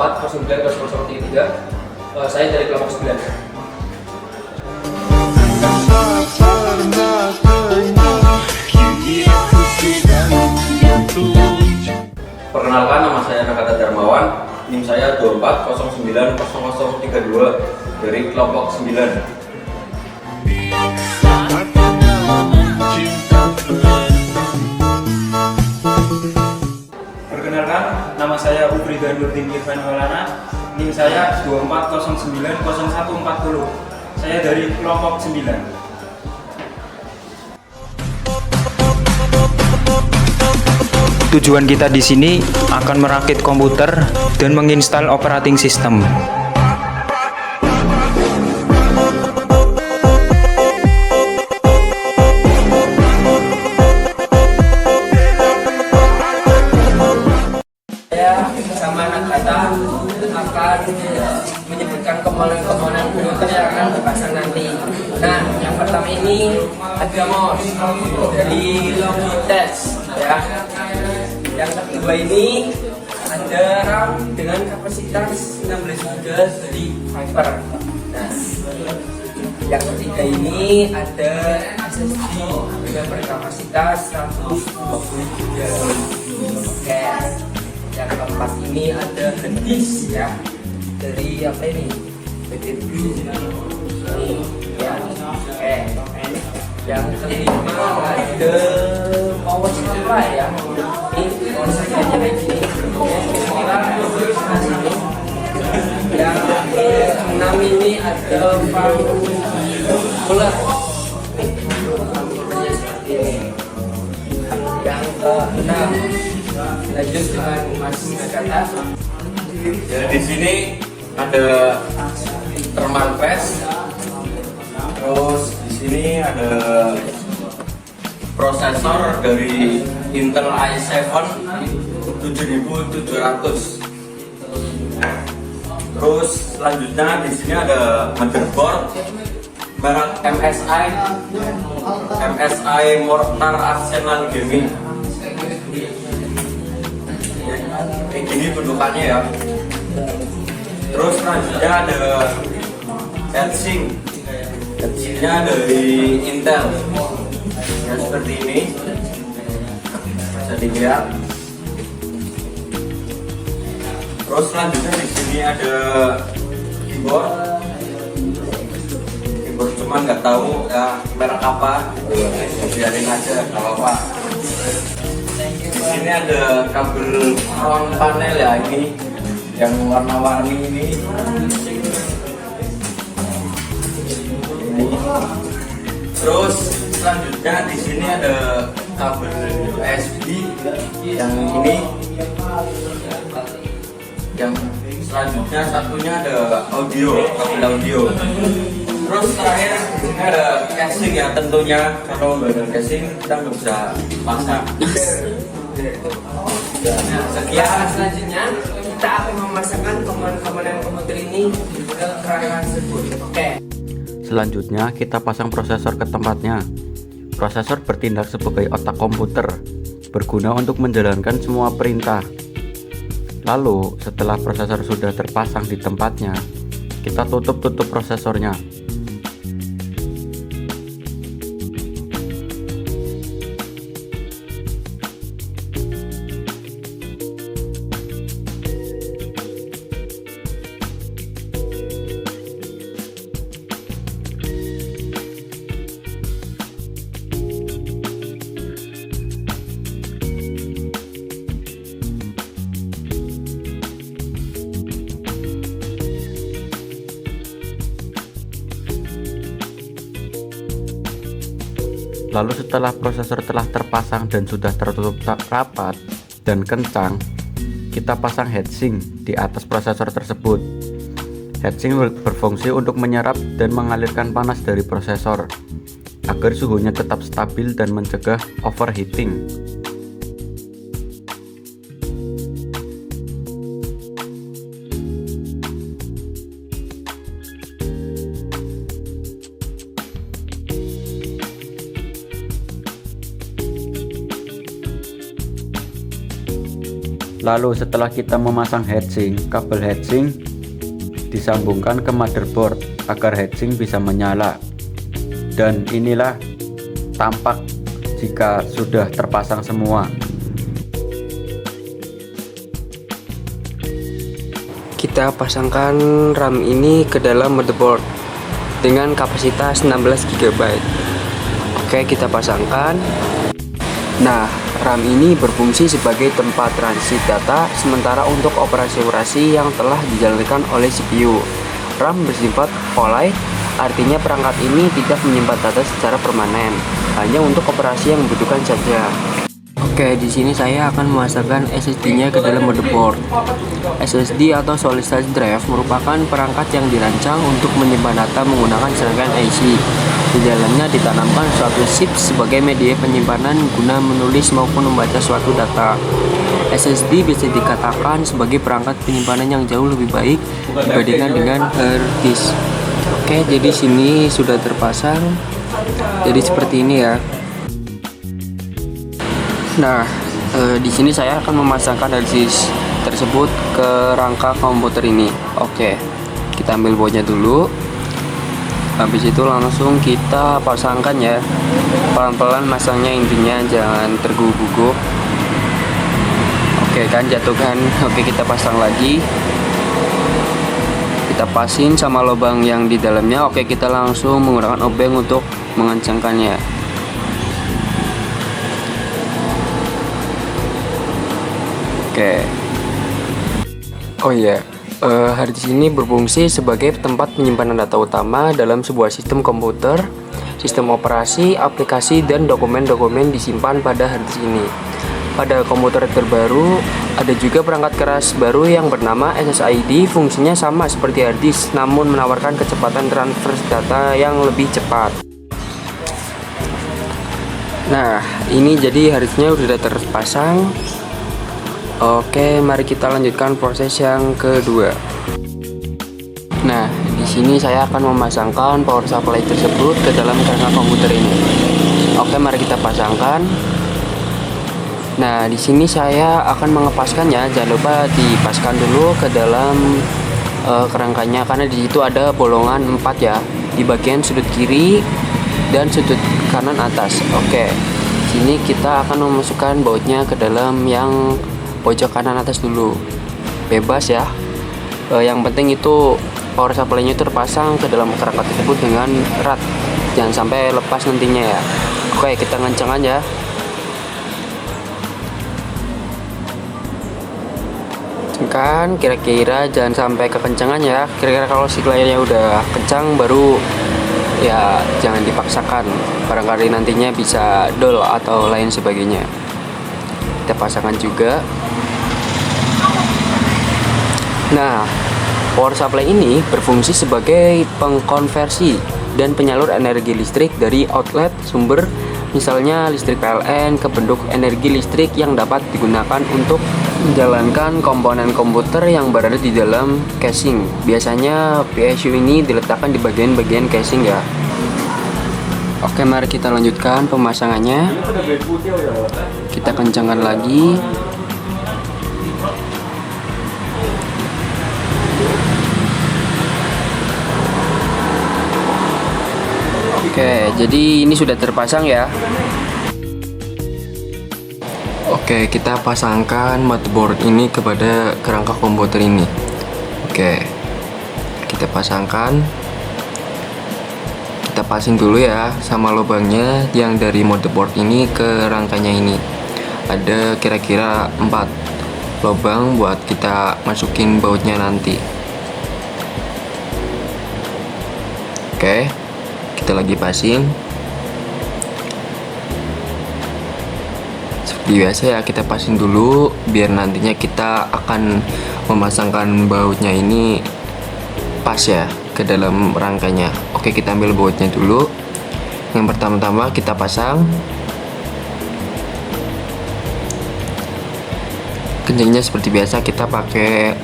24 09 003. Saya dari kelompok 9. Perkenalkan, nama saya Nakata Darmawan, NIM saya 24090032 dari kelompok 9. Perkenalkan, nama saya Ubrida Nurdin Irfan Maulana, NIM saya 24090140. Saya dari kelompok 9. Tujuan kita di sini akan merakit komputer dan menginstal operating system. Saya bersama Nakata akan menyebutkan komponen-komponen komputer yang akan dipasang nanti. Nah, yang pertama ini ada mouse dari Logitech, ya. Yang kedua ini ada RAM dengan kapasitas 16 GB dari Viper. Nah, yang ketiga ini ada SSD dengan berkapasitas 120 GB. Oke. Yang keempat ini ada disk, ya, dari apa ini? PT Blue. Ini, ya. Oke. Yang kelima ada power supply, ya. Ini power supply-nya kayak gini. Yang keenam ini ada fan cooler. Yang keenam lanjut dengan Mas Nakata. Ya, di sini ada thermal paste. Terus di sini ada prosesor dari Intel i7 7700. Terus selanjutnya di sini ada motherboard merek MSI Mortar Arsenal Gaming. Kayak gini bentukannya, ya. Terus selanjutnya ada heatsink. Heatsinknya dari Intel, ya, seperti ini, bisa dilihat. Terus selanjutnya di sini ada keyboard. Keyboard cuman nggak tahu ya merek apa, biarin aja kalau apa. Di sini ada kabel front panel, ya, ini yang warna-warni ini. Terus selanjutnya di sini ada kabel USB yang ini. Yang selanjutnya satunya ada kabel audio. Terus terakhir ini ada casing, ya, tentunya kalau nggak ada casing kita nggak bisa pasang. Nah, sekian selanjutnya kita akan memasangkan komponen-komponen komputer ini ke kerangka tersebut. Oke. Selanjutnya kita pasang prosesor ke tempatnya. Prosesor bertindak sebagai otak komputer, berguna untuk menjalankan semua perintah. Lalu setelah prosesor sudah terpasang di tempatnya, kita tutup prosesornya. Lalu setelah prosesor telah terpasang dan sudah tertutup rapat dan kencang, kita pasang heatsink di atas prosesor tersebut. Heatsink berfungsi untuk menyerap dan mengalirkan panas dari prosesor agar suhunya tetap stabil dan mencegah overheating. Lalu setelah kita memasang heatsink, kabel heatsink disambungkan ke motherboard agar heatsink bisa menyala. Dan inilah tampak jika sudah terpasang semua. Kita pasangkan RAM ini ke dalam motherboard dengan kapasitas 16 GB. Oke, kita pasangkan. Nah, RAM ini berfungsi sebagai tempat transit data sementara untuk operasi-operasi yang telah dijalankan oleh CPU. RAM bersifat volatile, artinya perangkat ini tidak menyimpan data secara permanen, hanya untuk operasi yang membutuhkan saja. Oke, di sini saya akan memasangkan SSD-nya ke dalam motherboard. SSD atau Solid State Drive merupakan perangkat yang dirancang untuk menyimpan data menggunakan serangkaian IC. Di dalamnya ditanamkan suatu chip sebagai media penyimpanan guna menulis maupun membaca suatu data. SSD bisa dikatakan sebagai perangkat penyimpanan yang jauh lebih baik dibandingkan dengan hard disk. Oke, jadi sini sudah terpasang. Jadi seperti ini ya. Nah, di sini saya akan memasangkan hard disk tersebut ke rangka komputer ini. Oke, kita ambil bautnya dulu. Habis itu langsung kita pasangkan ya. Pelan-pelan masangnya, intinya jangan tergugup-gugup. Oke kan, jatuhkan. Oke, kita pasang lagi. Kita pasin sama lubang yang di dalamnya. Oke, kita langsung menggunakan obeng untuk mengencangkannya. Oke. Oh iya, hard disk ini berfungsi sebagai tempat penyimpanan data utama dalam sebuah sistem komputer. Sistem operasi, aplikasi, dan dokumen-dokumen disimpan pada hard disk ini. Pada komputer terbaru, ada juga perangkat keras baru yang bernama SSID. Fungsinya sama seperti hard disk, namun menawarkan kecepatan transfer data yang lebih cepat. Nah, ini jadi hard disknya sudah terpasang. Oke, mari kita lanjutkan proses yang kedua. Nah, di sini saya akan memasangkan power supply tersebut ke dalam kerangka komputer ini. Oke, mari kita pasangkan. Nah, di sini saya akan mengepaskannya. Jangan lupa dipaskan dulu ke dalam kerangkanya karena di situ ada bolongan 4 ya, di bagian sudut kiri dan sudut kanan atas. Oke, sini kita akan memasukkan bautnya ke dalam yang pojok kanan atas dulu, bebas ya. Yang penting itu power supply-nya terpasang ke dalam kerangka tersebut dengan erat, jangan sampai lepas nantinya ya. Oke, kita kencang aja. Kan kira-kira jangan sampai kekencangan ya. Kira-kira kalau si layarnya udah kencang baru ya jangan dipaksakan, barangkali nantinya bisa dol atau lain sebagainya. Kita pasangkan juga. Nah, power supply ini berfungsi sebagai pengkonversi dan penyalur energi listrik dari outlet sumber, misalnya listrik PLN, ke bentuk energi listrik yang dapat digunakan untuk menjalankan komponen komputer yang berada di dalam casing. Biasanya PSU ini diletakkan di bagian-bagian casing ya. Oke, mari kita lanjutkan pemasangannya. Kita kencangkan lagi. Oke, jadi ini sudah terpasang ya. Oke, kita pasangkan motherboard ini kepada kerangka komputer ini. Oke, kita pasangkan. Kita pasang dulu ya sama lubangnya yang dari motherboard ini ke rangkanya ini. Ada kira-kira 4 lubang buat kita masukin bautnya nanti. Oke, kita lagi pasang. Seperti biasa ya, kita pasang dulu biar nantinya kita akan memasangkan bautnya ini pas ya ke dalam rangkanya. Oke, kita ambil bautnya dulu. Yang pertama-tama kita pasang. Kencangnya seperti biasa, kita pakai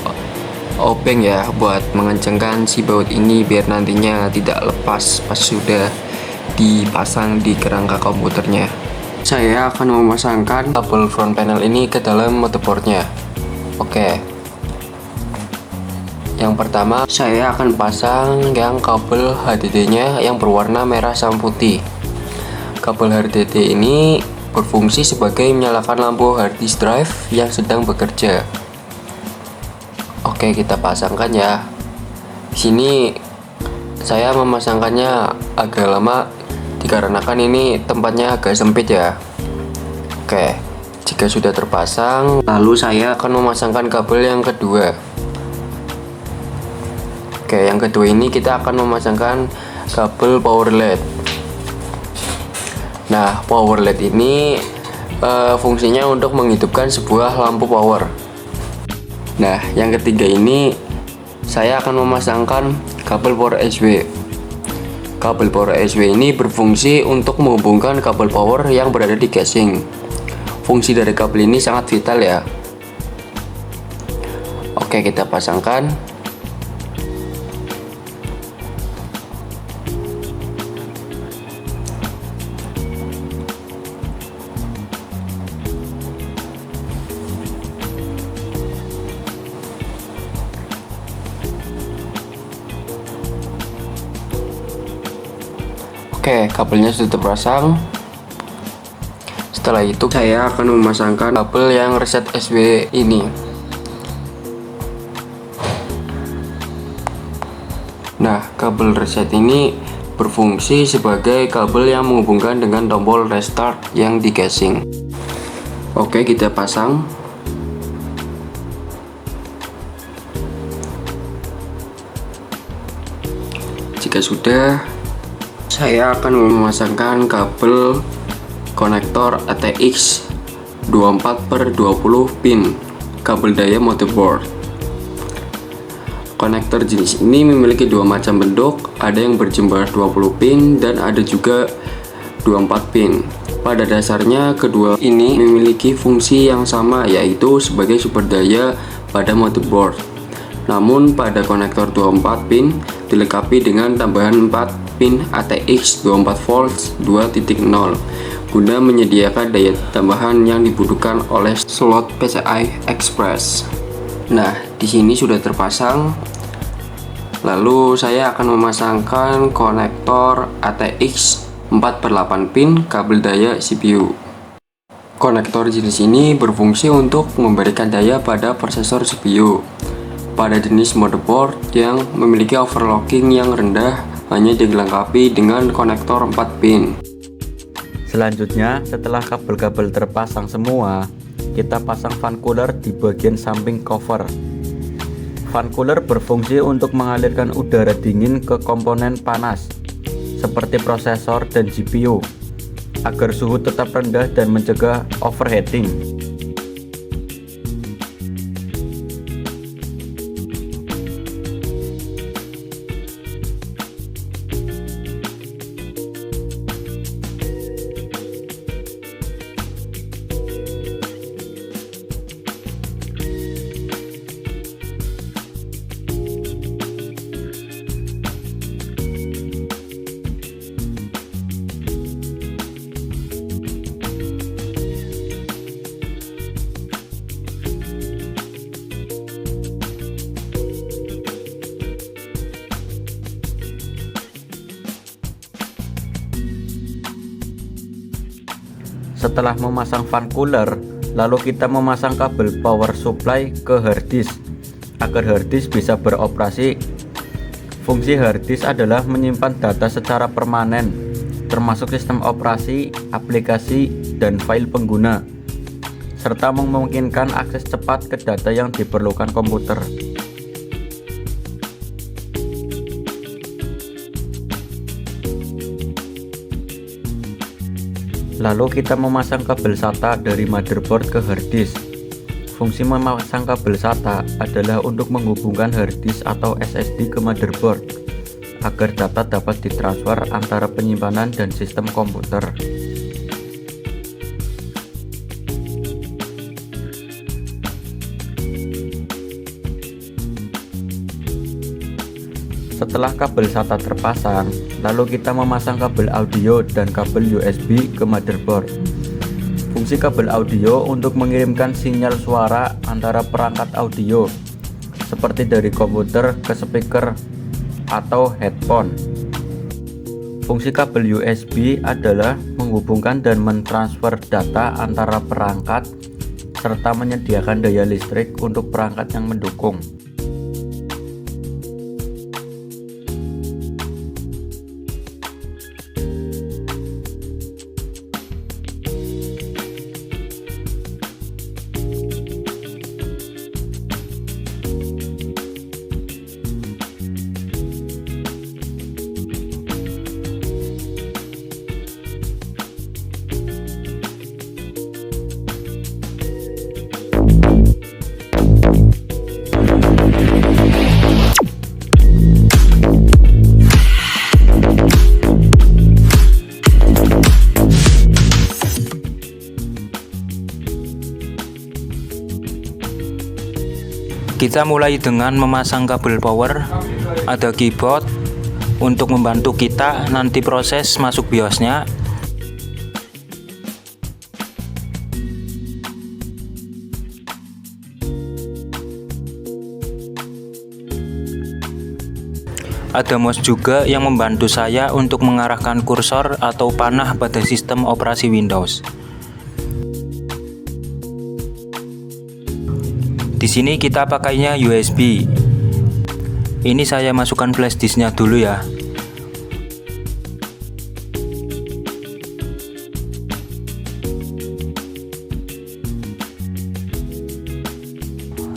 obeng ya buat mengencangkan si baut ini biar nantinya tidak lepas pas sudah dipasang di kerangka komputernya. Saya akan memasangkan kabel front panel ini ke dalam motherboardnya. Oke. Yang pertama, saya akan pasang yang kabel HDD-nya yang berwarna merah sama putih. Kabel HDD ini berfungsi sebagai menyalakan lampu hard disk drive yang sedang bekerja. Oke, kita pasangkan ya. Di sini saya memasangkannya agak lama dikarenakan ini tempatnya agak sempit ya. Oke, jika sudah terpasang, lalu saya akan memasangkan kabel yang kedua. Oke, yang kedua ini kita akan memasangkan kabel power LED. Nah, power LED ini fungsinya untuk menghidupkan sebuah lampu power. Nah, yang ketiga ini saya akan memasangkan kabel power SW. Kabel power SW ini berfungsi untuk menghubungkan kabel power yang berada di casing. Fungsi dari kabel ini sangat vital ya. Oke, kita pasangkan. Oke, kabelnya sudah terpasang. Setelah itu saya akan memasangkan kabel yang reset SW ini. Nah, kabel reset ini berfungsi sebagai kabel yang menghubungkan dengan tombol restart yang di casing. Oke, kita pasang. Jika sudah, saya akan memasangkan kabel konektor ATX 24/20 pin kabel daya motherboard. Konektor jenis ini memiliki dua macam bentuk, ada yang berjumlah 20 pin dan ada juga 24 pin. Pada dasarnya kedua ini memiliki fungsi yang sama, yaitu sebagai sumber daya pada motherboard. Namun pada konektor 24 pin dilengkapi dengan tambahan 4 pin ATX 24 volts 2.0 guna menyediakan daya tambahan yang dibutuhkan oleh slot PCI Express. Nah, di sini sudah terpasang. Lalu saya akan memasangkan konektor ATX 4/8 pin kabel daya CPU. Konektor jenis ini berfungsi untuk memberikan daya pada prosesor CPU. Pada jenis motherboard yang memiliki overclocking yang rendah hanya dilengkapi dengan konektor 4 pin. Selanjutnya, setelah kabel-kabel terpasang semua, kita pasang fan cooler di bagian samping cover. Fan cooler berfungsi untuk mengalirkan udara dingin ke komponen panas seperti prosesor dan GPU agar suhu tetap rendah dan mencegah overheating. Setelah memasang fan cooler, lalu kita memasang kabel power supply ke hard disk agar hard disk bisa beroperasi. Fungsi hard disk adalah menyimpan data secara permanen, termasuk sistem operasi, aplikasi, dan file pengguna, serta memungkinkan akses cepat ke data yang diperlukan komputer. Lalu kita memasang kabel SATA dari motherboard ke hard disk. Fungsi memasang kabel SATA adalah untuk menghubungkan hard disk atau SSD ke motherboard agar data dapat ditransfer antara penyimpanan dan sistem komputer. Setelah kabel SATA terpasang, lalu kita memasang kabel audio dan kabel USB ke motherboard. Fungsi kabel audio untuk mengirimkan sinyal suara antara perangkat audio seperti dari komputer ke speaker atau headphone. Fungsi kabel USB adalah menghubungkan dan mentransfer data antara perangkat serta menyediakan daya listrik untuk perangkat yang mendukung. Kita mulai dengan memasang kabel power, ada keyboard untuk membantu kita nanti proses masuk BIOS-nya. Ada mouse juga yang membantu saya untuk mengarahkan kursor atau panah pada sistem operasi Windows. Di sini kita pakainya USB. Ini saya masukkan flash disknya dulu ya.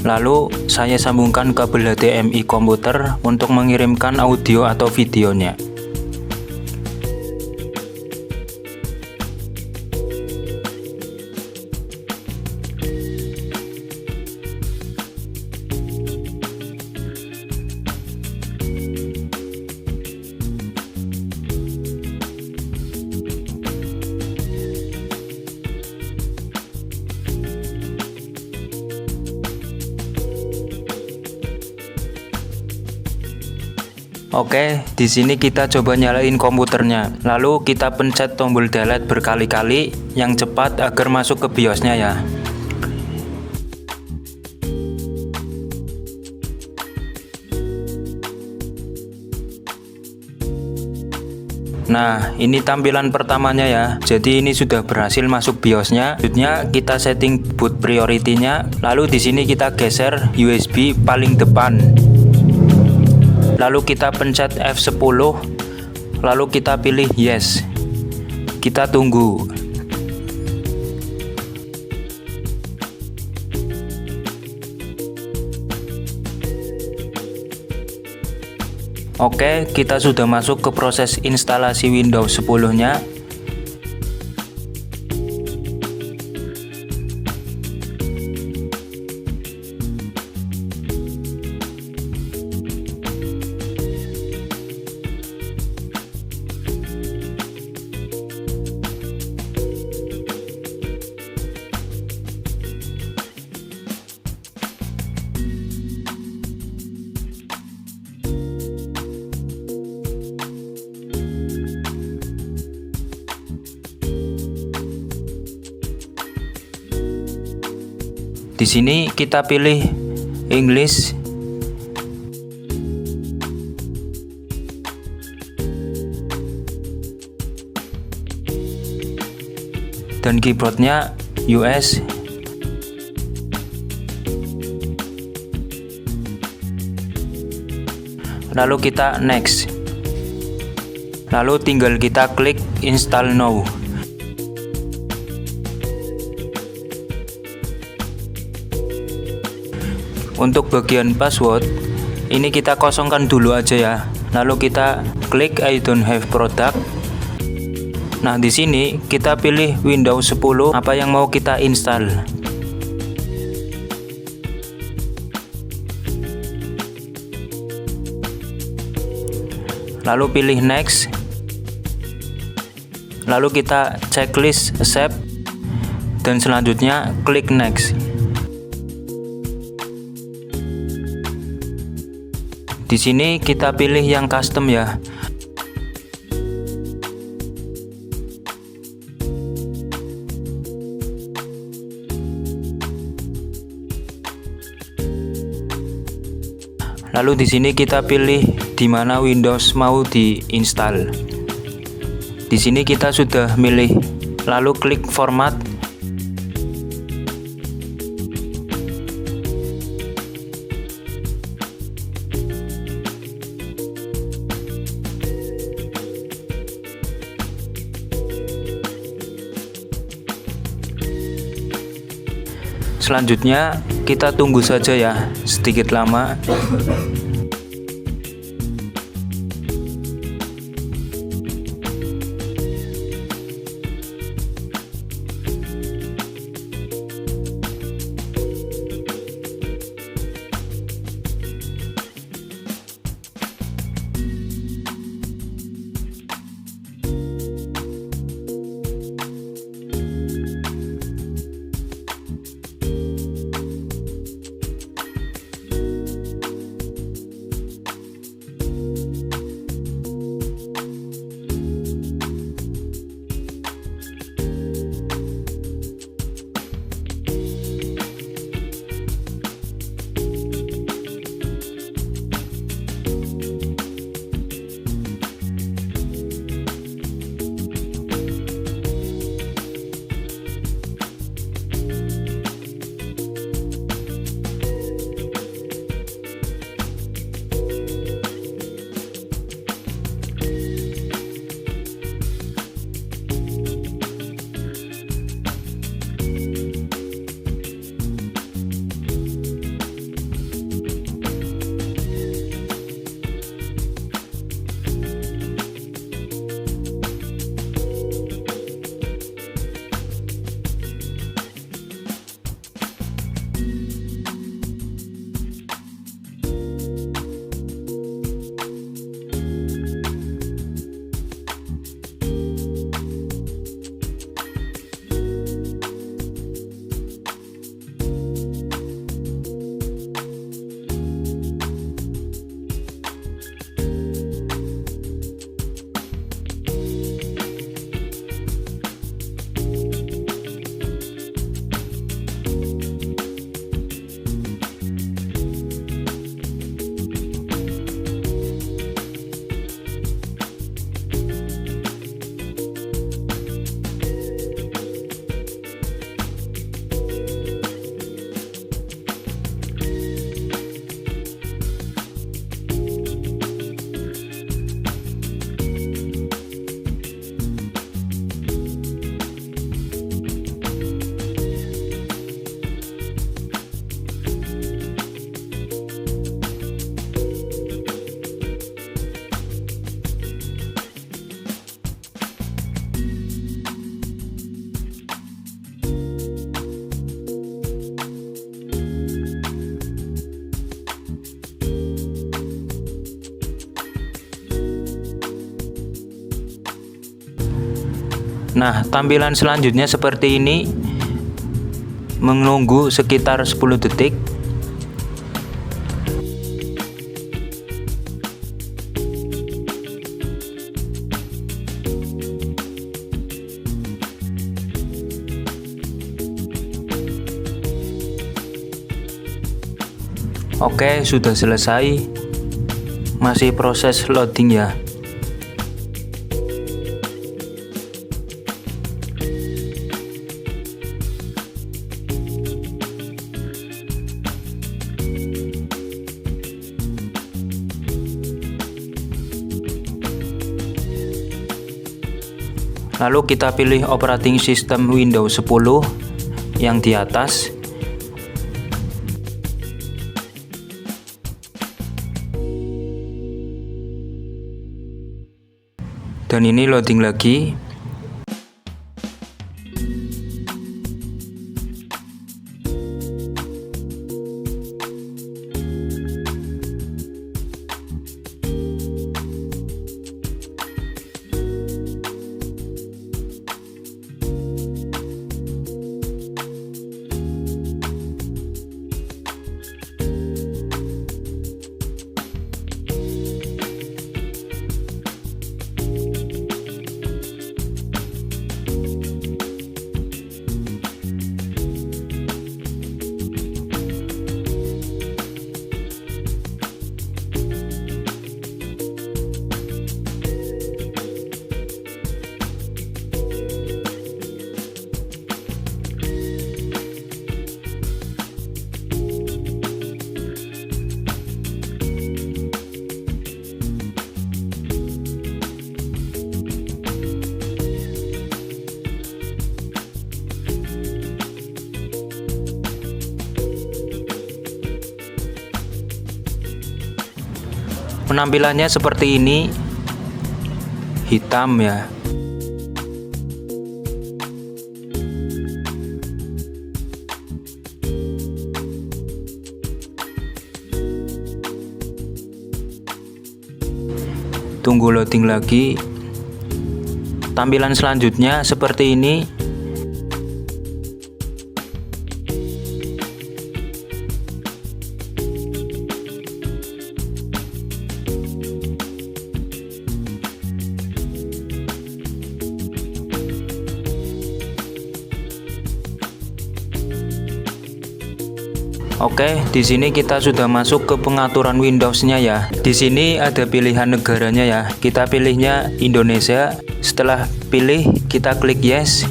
Lalu saya sambungkan kabel HDMI komputer untuk mengirimkan audio atau videonya. Oke, di sini kita coba nyalain komputernya. Lalu kita pencet tombol delete berkali-kali yang cepat agar masuk ke BIOS-nya ya. Nah, ini tampilan pertamanya ya. Jadi ini sudah berhasil masuk BIOS-nya. Selanjutnya kita setting boot priority-nya. Lalu di sini kita geser USB paling depan. Lalu kita pencet F10, lalu kita pilih yes. Kita tunggu. Oke, kita sudah masuk ke proses instalasi Windows 10-nya. Di sini kita pilih English. Dan keyboardnya US. Lalu kita next. Lalu tinggal kita klik install now. Untuk bagian password ini kita kosongkan dulu aja ya. Lalu kita klik I don't have product. Nah, di sini kita pilih Windows 10 apa yang mau kita install. Lalu pilih next. Lalu kita checklist accept dan selanjutnya klik next. Di sini kita pilih yang custom ya. Lalu di sini kita pilih di mana Windows mau diinstal. Di sini kita sudah milih, lalu klik format. Selanjutnya kita tunggu saja ya, sedikit lama. Nah, tampilan selanjutnya seperti ini, menunggu sekitar 10 detik. Oke, sudah selesai. Masih proses loading ya. Lalu kita pilih operating system Windows 10 yang di atas. Dan ini loading lagi. Penampilannya seperti ini, hitam ya. Tunggu loading lagi. Tampilan selanjutnya seperti ini. Oke, di sini kita sudah masuk ke pengaturan Windows-nya ya. Di sini ada pilihan negaranya ya. Kita pilihnya Indonesia. Setelah pilih, kita klik yes.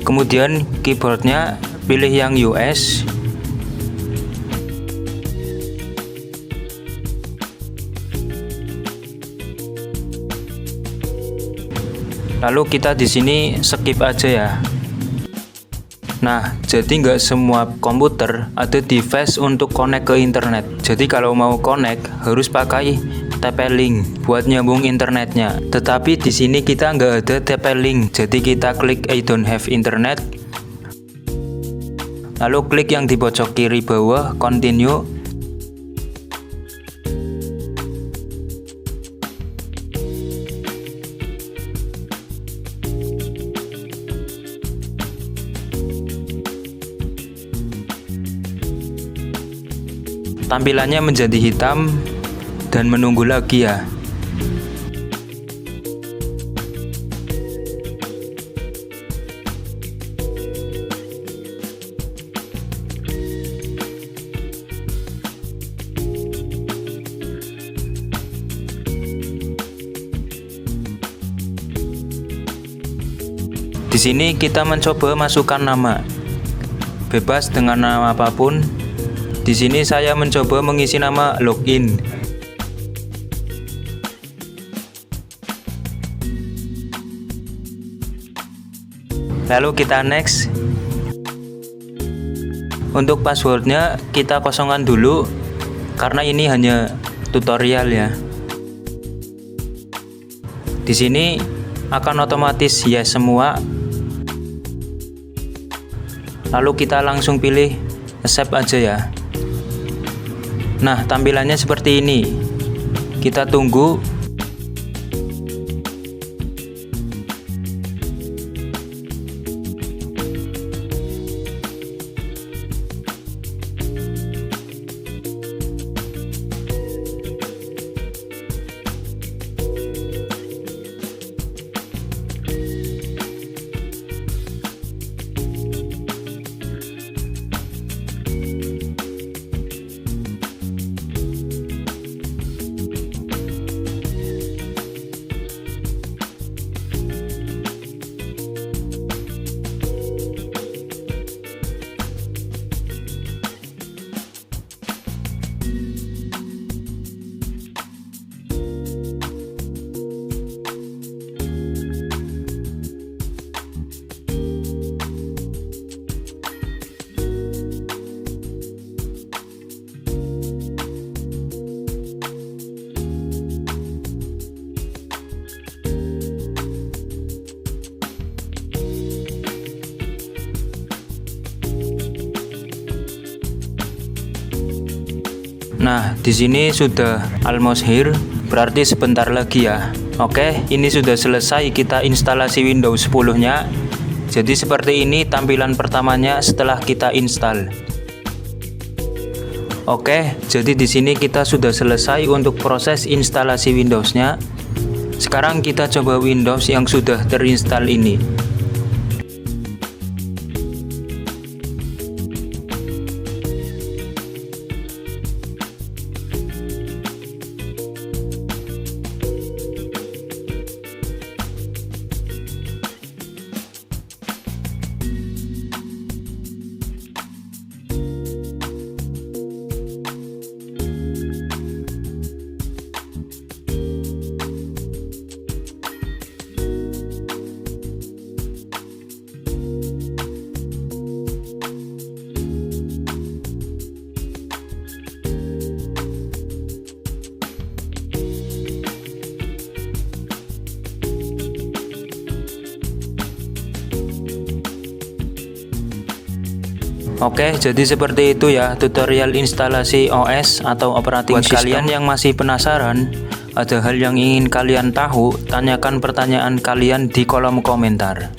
Kemudian keyboardnya pilih yang US. Lalu kita di sini skip aja ya. Nah, jadi nggak semua komputer ada device untuk connect ke internet. Jadi kalau mau connect harus pakai TP-Link buat nyambung internetnya. Tetapi di sini kita nggak ada TP-Link, jadi kita klik I don't have internet. Lalu klik yang di pojok kiri bawah, continue. Tampilannya menjadi hitam dan menunggu lagi ya. Di sini kita mencoba masukkan nama. Bebas dengan nama apapun. Di sini saya mencoba mengisi nama login. Lalu kita next. Untuk passwordnya kita kosongkan dulu karena ini hanya tutorial ya. Di sini akan otomatis yes semua. Lalu kita langsung pilih accept aja ya. Nah, tampilannya seperti ini. Kita tunggu. Nah, di sini sudah almost here, berarti sebentar lagi ya. Oke, ini sudah selesai kita instalasi Windows 10-nya. Jadi seperti ini tampilan pertamanya setelah kita install. Oke, jadi di sini kita sudah selesai untuk proses instalasi Windows-nya. Sekarang kita coba Windows yang sudah terinstall ini. Oke, jadi seperti itu ya tutorial instalasi OS atau operating system. Buat kalian yang masih penasaran, ada hal yang ingin kalian tahu, tanyakan pertanyaan kalian di kolom komentar.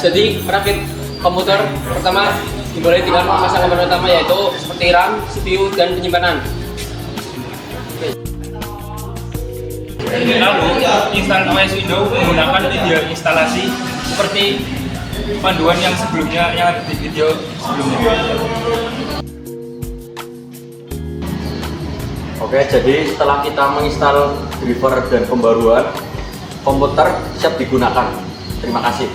Jadi rakit komputer pertama dimulai dengan memasang komponen utama yaitu seperti RAM, CPU, dan penyimpanan. Lalu install OS Windows menggunakan media instalasi seperti panduan yang sebelumnya yang ada di video sebelumnya. Oke, jadi setelah kita menginstal driver dan pembaruan, komputer siap digunakan. Terima kasih.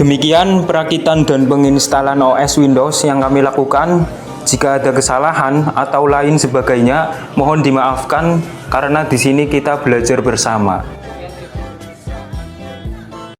Demikian perakitan dan penginstalan OS Windows yang kami lakukan. Jika ada kesalahan atau lain sebagainya, mohon dimaafkan karena di sini kita belajar bersama.